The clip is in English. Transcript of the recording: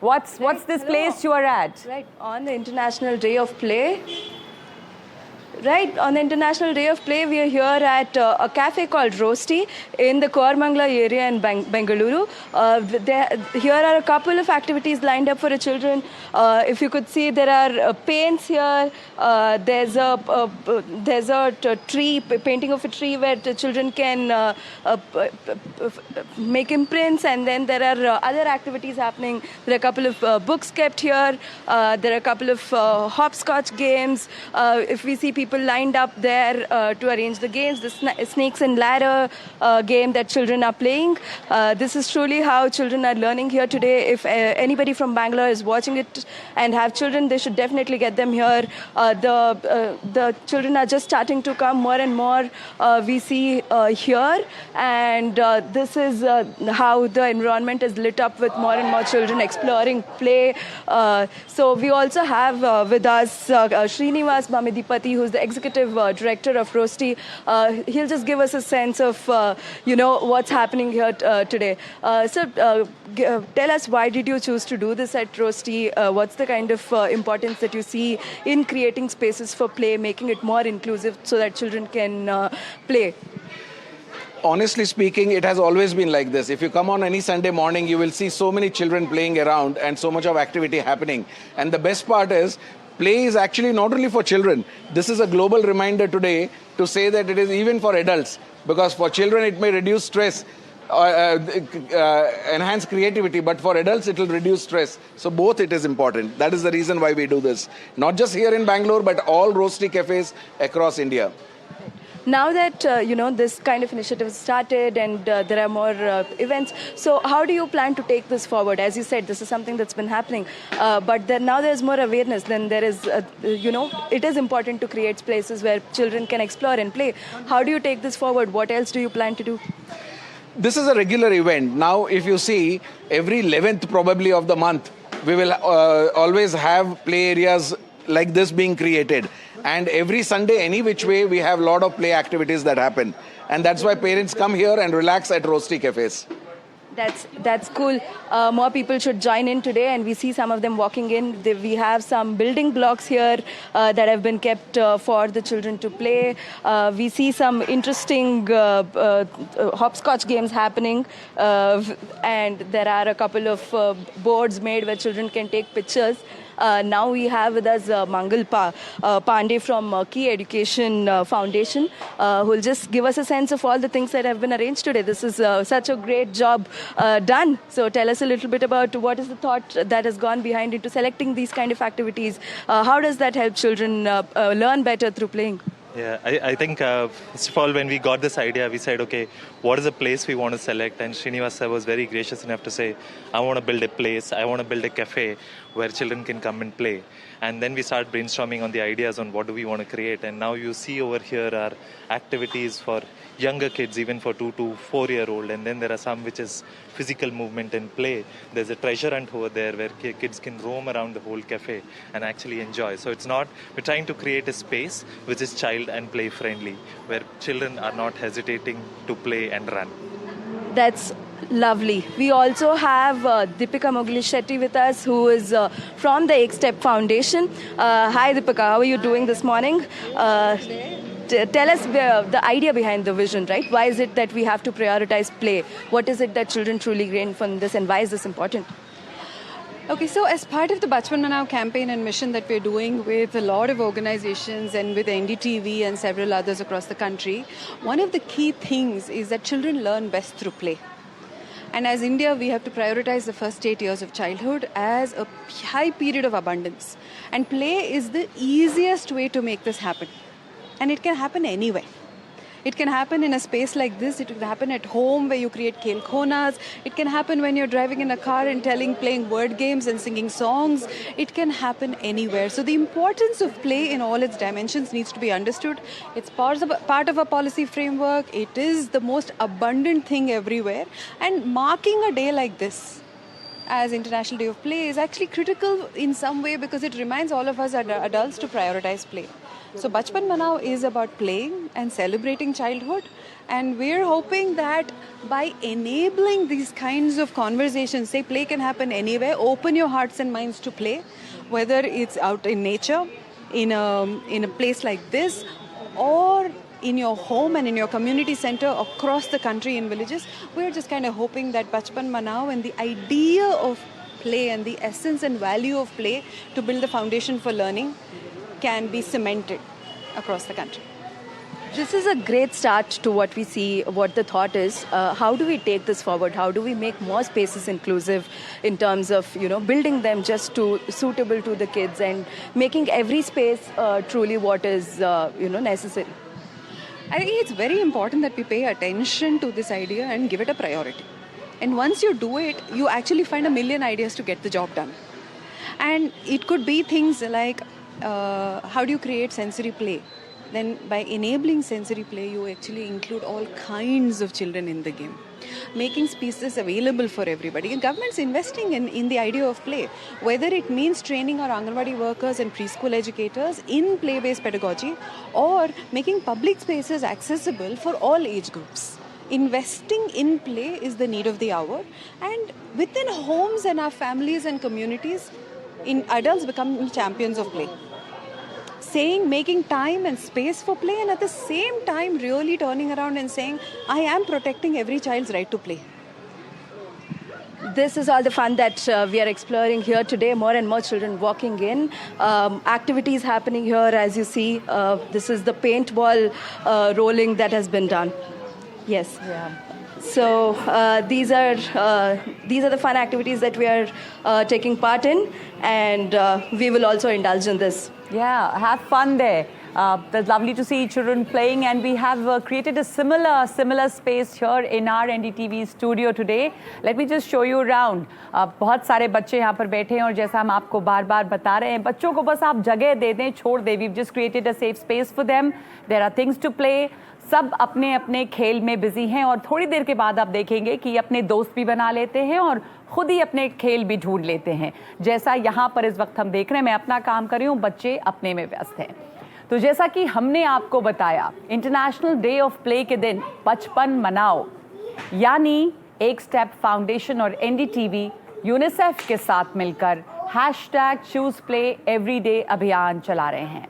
What's this place you are at? Right, on the International Day of Play. Right, on the International Day of Play, we are here at a cafe called Roastea in the Kormangala area in Bengaluru. Here are a couple of activities lined up for the children. If you could see, there are paints here. There's a tree, painting of a tree where the children can make imprints, and then there are other activities happening. There are a couple of books kept here. There are a couple of hopscotch games. If we see people lined up there to arrange the games, the snakes and ladder game that children are playing. This is truly how children are learning here today. If anybody from Bangalore is watching it and have children, they should definitely get them here. The children are just starting to come more and more. We see here, and this is how the environment is lit up with more and more children exploring play. So we also have with us Srinivas Bamidipati, who's the executive director of Roastea. He'll just give us a sense of what's happening here today. So tell us, why did you choose to do this at Roastea? What's the kind of importance that you see in creating spaces for play, making it more inclusive so that children can play? Honestly speaking, it has always been like this. If you come on any Sunday morning, you will see so many children playing around and so much of activity happening. And the best part is, play is actually not only for children. This is a global reminder today to say that it is even for adults. Because for children, it may reduce stress, enhance creativity, but for adults, it will reduce stress. So both it is important. That is the reason why we do this. Not just here in Bangalore, but all Roastea cafes across India. Now that this kind of initiative has started and there are more events, so how do you plan to take this forward? As you said, this is something that's been happening, but now there's more awareness. Then there is, it is important to create places where children can explore and play. How do you take this forward? What else do you plan to do? This is a regular event. Now, if you see, every 11th probably of the month, we will always have play areas like this being created. And every Sunday, any which way, we have a lot of play activities that happen. And that's why parents come here and relax at Roastea cafes. That's cool. More people should join in today, and we see some of them walking in. We have some building blocks here that have been kept for the children to play. We see some interesting hopscotch games happening, and there are a couple of boards made where children can take pictures. Now we have with us Mangal Pandey from Key Education Foundation, who will just give us a sense of all the things that have been arranged today. This is such a great job done. So tell us a little bit about what is the thought that has gone behind into selecting these kind of activities. How does that help children learn better through playing? Yeah, I think first of all, when we got this idea, we said, okay, what is a place we want to select? And Srinivas sir was very gracious enough to say, I want to build a place, I want to build a cafe where children can come and play. And then we start brainstorming on the ideas on what do we want to create. And now you see over here are activities for younger kids, even for 2 to 4-year-old. And then there are some which is physical movement and play. There's a treasure hunt over there where kids can roam around the whole cafe and actually enjoy. So it's not, we're trying to create a space which is child and play friendly, where children are not hesitating to play and run. That's lovely. We also have Deepika Moghli-Shetty with us, who is from the Ek Step Foundation. Hi Deepika, how are you doing this morning? Tell us the idea behind the vision, right? Why is it that we have to prioritize play? What is it that children truly gain from this, and why is this important? Okay, so as part of the Bachpan Manao campaign and mission that we're doing with a lot of organizations and with NDTV and several others across the country, one of the key things is that children learn best through play. And as India, we have to prioritize the first 8 years of childhood as a high period of abundance. And play is the easiest way to make this happen. And it can happen anywhere. It can happen in a space like this. It can happen at home where you create khel khonas. It can happen when you're driving in a car and playing word games and singing songs. It can happen anywhere. So the importance of play in all its dimensions needs to be understood. It's part of a policy framework. It is the most abundant thing everywhere. And marking a day like this as International Day of Play is actually critical in some way, because it reminds all of us adults to prioritize play. So Bachpan Manao is about playing and celebrating childhood, And we're hoping that by enabling these kinds of conversations, say play can happen anywhere, open your hearts and minds to play, whether it's out in nature, in a place like this, or in your home and in your community center across the country in villages. We're just kind of hoping that Bachpan Manao and the idea of play and the essence and value of play to build the foundation for learning can be cemented across the country. This is a great start to what we see, what the thought is. How do we take this forward? How do we make more spaces inclusive in terms of, building them just suitable to the kids and making every space truly what is, necessary? I think it's very important that we pay attention to this idea and give it a priority. And once you do it, you actually find a million ideas to get the job done. And it could be things like, how do you create sensory play? Then by enabling sensory play, you actually include all kinds of children in the game. Making spaces available for everybody. And government's investing in the idea of play. Whether it means training our Anganwadi workers and preschool educators in play-based pedagogy, or making public spaces accessible for all age groups. Investing in play is the need of the hour. And within homes and our families and communities, adults become champions of play. Making time and space for play, and at the same time really turning around and saying, I am protecting every child's right to play. This is all the fun that we are exploring here today. More and more children walking in. Activities happening here, as you see. This is the paintball rolling that has been done. Yes. Yeah. So these are the fun activities that we are taking part in, and we will also indulge in this. Yeah, have fun there. It's lovely to see children playing, and we have created a similar space here in our NDTV studio today. Let me just show you around. बहुत सारे बच्चे यहाँ पर बैठे हैं, और जैसा हम आपको बार-बार बता रहे हैं, बच्चों को बस आप जगह दे दें, छोड़ दें. We've just created a safe space for them. There are things to play. सब अपने अपने खेल में बिजी हैं, और थोड़ी देर के बाद आप देखेंगे कि अपने दोस्त भी बना लेते हैं और खुद ही अपने खेल भी ढूंढ लेते हैं. जैसा यहाँ पर इस वक्त हम देख रहे हैं, मैं अपना काम कर रही हूँ, बच्चे अपने में व्यस्त हैं. तो जैसा कि हमने आपको बताया, इंटरनेशनल डे ऑफ प्ले के दिन बचपन मनाओ, यानी एक स्टेप फाउंडेशन और NDTV यूनिसेफ के साथ मिलकर #ChoosePlayEveryday अभियान चला रहे हैं.